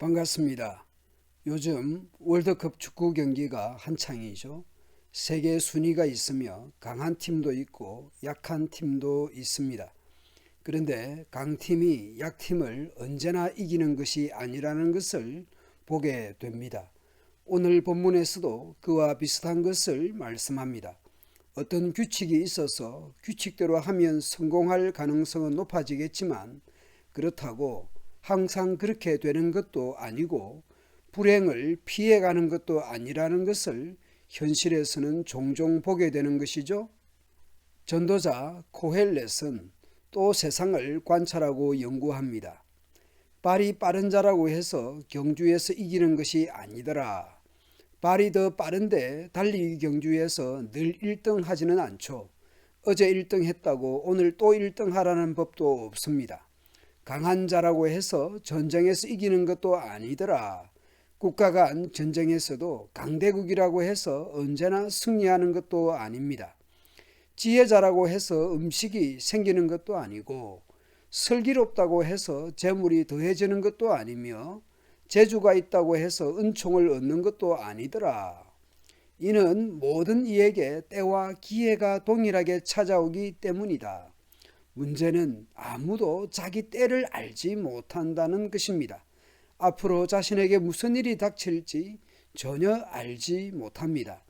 반갑습니다. 요즘 월드컵 축구 경기가 한창이죠. 세계 순위가 있으며 강한 팀도 있고 약한 팀도 있습니다. 그런데 강팀이 약팀을 언제나 이기는 것이 아니라는 것을 보게 됩니다. 오늘 본문에서도 그와 비슷한 것을 말씀합니다. 어떤 규칙이 있어서 규칙대로 하면 성공할 가능성은 높아지겠지만 그렇다고 항상 그렇게 되는 것도 아니고 불행을 피해가는 것도 아니라는 것을 현실에서는 종종 보게 되는 것이죠. 전도자 코헬렛은 또 세상을 관찰하고 연구합니다. 발이 빠른 자라고 해서 경주에서 이기는 것이 아니더라. 발이 더 빠른데 달리기 경주에서 늘 1등 하지는 않죠. 어제 1등 했다고 오늘 또 1등 하라는 법도 없습니다. 강한 자라고 해서 전쟁에서 이기는 것도 아니더라. 국가 간 전쟁에서도 강대국이라고 해서 언제나 승리하는 것도 아닙니다. 지혜자라고 해서 음식이 생기는 것도 아니고 슬기롭다고 해서 재물이 더해지는 것도 아니며 재주가 있다고 해서 은총을 얻는 것도 아니더라. 이는 모든 이에게 때와 기회가 동일하게 찾아오기 때문이다. 문제는 아무도 자기 때를 알지 못한다는 것입니다. 앞으로 자신에게 무슨 일이 닥칠지 전혀 알지 못합니다.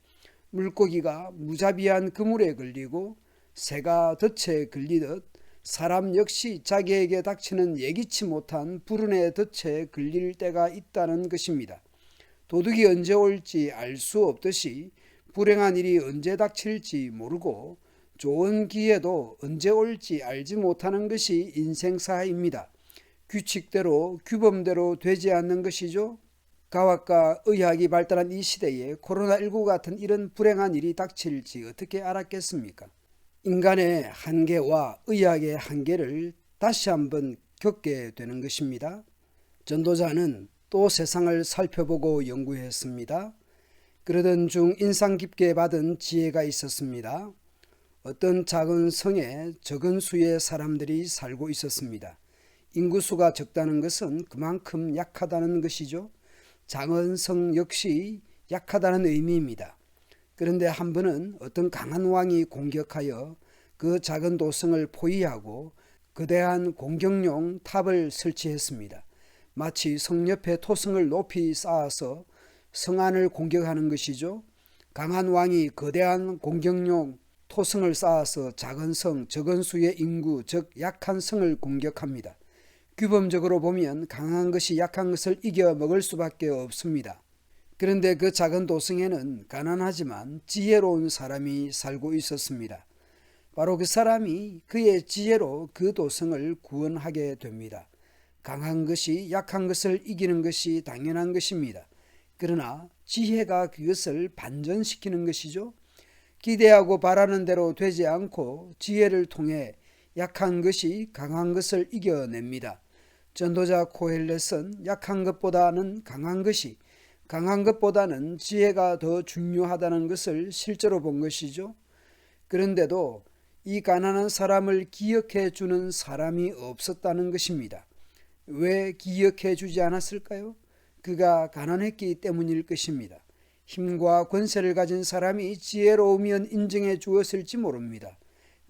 물고기가 무자비한 그물에 걸리고 새가 덫에 걸리듯 사람 역시 자기에게 닥치는 예기치 못한 불운의 덫에 걸릴 때가 있다는 것입니다. 도둑이 언제 올지 알 수 없듯이 불행한 일이 언제 닥칠지 모르고 좋은 기회도 언제 올지 알지 못하는 것이 인생사입니다. 규칙대로 규범대로 되지 않는 것이죠. 과학과 의학이 발달한 이 시대에 코로나19 같은 이런 불행한 일이 닥칠지 어떻게 알았겠습니까? 인간의 한계와 의학의 한계를 다시 한번 겪게 되는 것입니다. 전도자는 또 세상을 살펴보고 연구했습니다. 그러던 중 인상 깊게 받은 지혜가 있었습니다. 어떤 작은 성에 적은 수의 사람들이 살고 있었습니다. 인구수가 적다는 것은 그만큼 약하다는 것이죠. 작은 성 역시 약하다는 의미입니다. 그런데 한 번은 어떤 강한 왕이 공격하여 그 작은 도성을 포위하고 거대한 공격용 탑을 설치했습니다. 마치 성 옆에 토성을 높이 쌓아서 성 안을 공격하는 것이죠. 강한 왕이 거대한 공격용 토성을 쌓아서 작은 성, 적은 수의 인구, 즉 약한 성을 공격합니다. 규범적으로 보면 강한 것이 약한 것을 이겨 먹을 수밖에 없습니다. 그런데 그 작은 도성에는 가난하지만 지혜로운 사람이 살고 있었습니다. 바로 그 사람이 그의 지혜로 그 도성을 구원하게 됩니다. 강한 것이 약한 것을 이기는 것이 당연한 것입니다. 그러나 지혜가 그것을 반전시키는 것이죠. 기대하고 바라는 대로 되지 않고 지혜를 통해 약한 것이 강한 것을 이겨냅니다. 전도자 코헬렛은 약한 것보다는 강한 것이, 강한 것보다는 지혜가 더 중요하다는 것을 실제로 본 것이죠. 그런데도 이 가난한 사람을 기억해 주는 사람이 없었다는 것입니다. 왜 기억해 주지 않았을까요? 그가 가난했기 때문일 것입니다. 힘과 권세를 가진 사람이 지혜로우면 인정해 주었을지 모릅니다.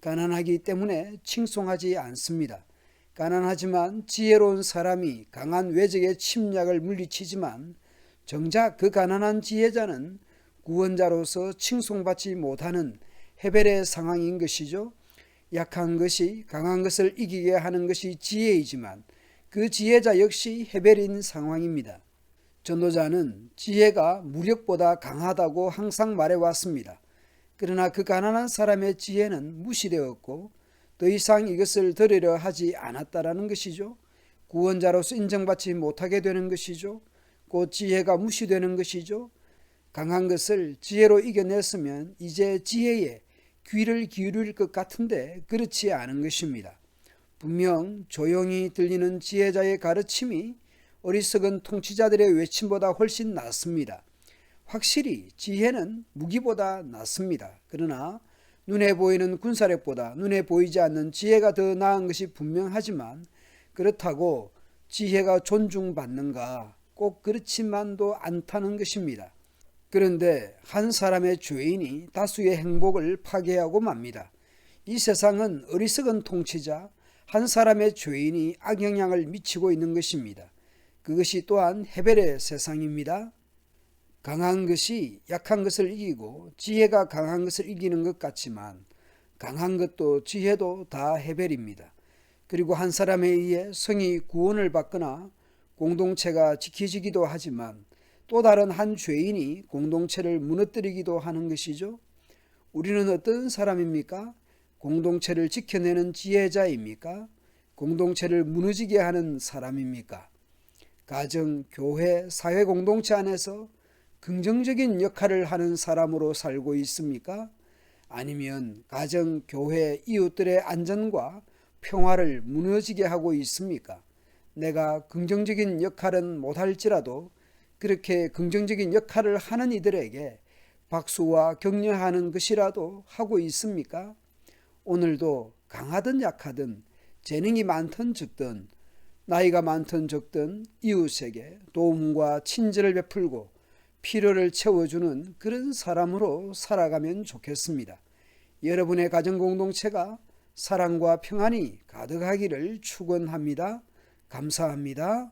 가난하기 때문에 칭송하지 않습니다. 가난하지만 지혜로운 사람이 강한 외적의 침략을 물리치지만 정작 그 가난한 지혜자는 구원자로서 칭송받지 못하는 헤벨의 상황인 것이죠. 약한 것이 강한 것을 이기게 하는 것이 지혜이지만 그 지혜자 역시 헤벨인 상황입니다. 전도자는 지혜가 무력보다 강하다고 항상 말해왔습니다. 그러나 그 가난한 사람의 지혜는 무시되었고 더 이상 이것을 들으려 하지 않았다라는 것이죠. 구원자로서 인정받지 못하게 되는 것이죠. 곧 지혜가 무시되는 것이죠. 강한 것을 지혜로 이겨냈으면 이제 지혜에 귀를 기울일 것 같은데 그렇지 않은 것입니다. 분명 조용히 들리는 지혜자의 가르침이 어리석은 통치자들의 외침보다 훨씬 낫습니다. 확실히 지혜는 무기보다 낫습니다. 그러나 눈에 보이는 군사력보다 눈에 보이지 않는 지혜가 더 나은 것이 분명하지만 그렇다고 지혜가 존중받는가? 꼭 그렇지만도 않다는 것입니다. 그런데 한 사람의 죄인이 다수의 행복을 파괴하고 맙니다. 이 세상은 어리석은 통치자 한 사람의 죄인이 악영향을 미치고 있는 것입니다. 그것이 또한 헤벨의 세상입니다. 강한 것이 약한 것을 이기고 지혜가 강한 것을 이기는 것 같지만 강한 것도 지혜도 다 헤벨입니다. 그리고 한 사람에 의해 성이 구원을 받거나 공동체가 지켜지기도 하지만 또 다른 한 죄인이 공동체를 무너뜨리기도 하는 것이죠. 우리는 어떤 사람입니까? 공동체를 지켜내는 지혜자입니까? 공동체를 무너지게 하는 사람입니까? 가정, 교회, 사회 공동체 안에서 긍정적인 역할을 하는 사람으로 살고 있습니까? 아니면 가정, 교회, 이웃들의 안전과 평화를 무너지게 하고 있습니까? 내가 긍정적인 역할은 못할지라도 그렇게 긍정적인 역할을 하는 이들에게 박수와 격려하는 것이라도 하고 있습니까? 오늘도 강하든 약하든 재능이 많든 적든 나이가 많든 적든 이웃에게 도움과 친절을 베풀고 필요를 채워주는 그런 사람으로 살아가면 좋겠습니다. 여러분의 가정 공동체가 사랑과 평안이 가득하기를 축원합니다. 감사합니다.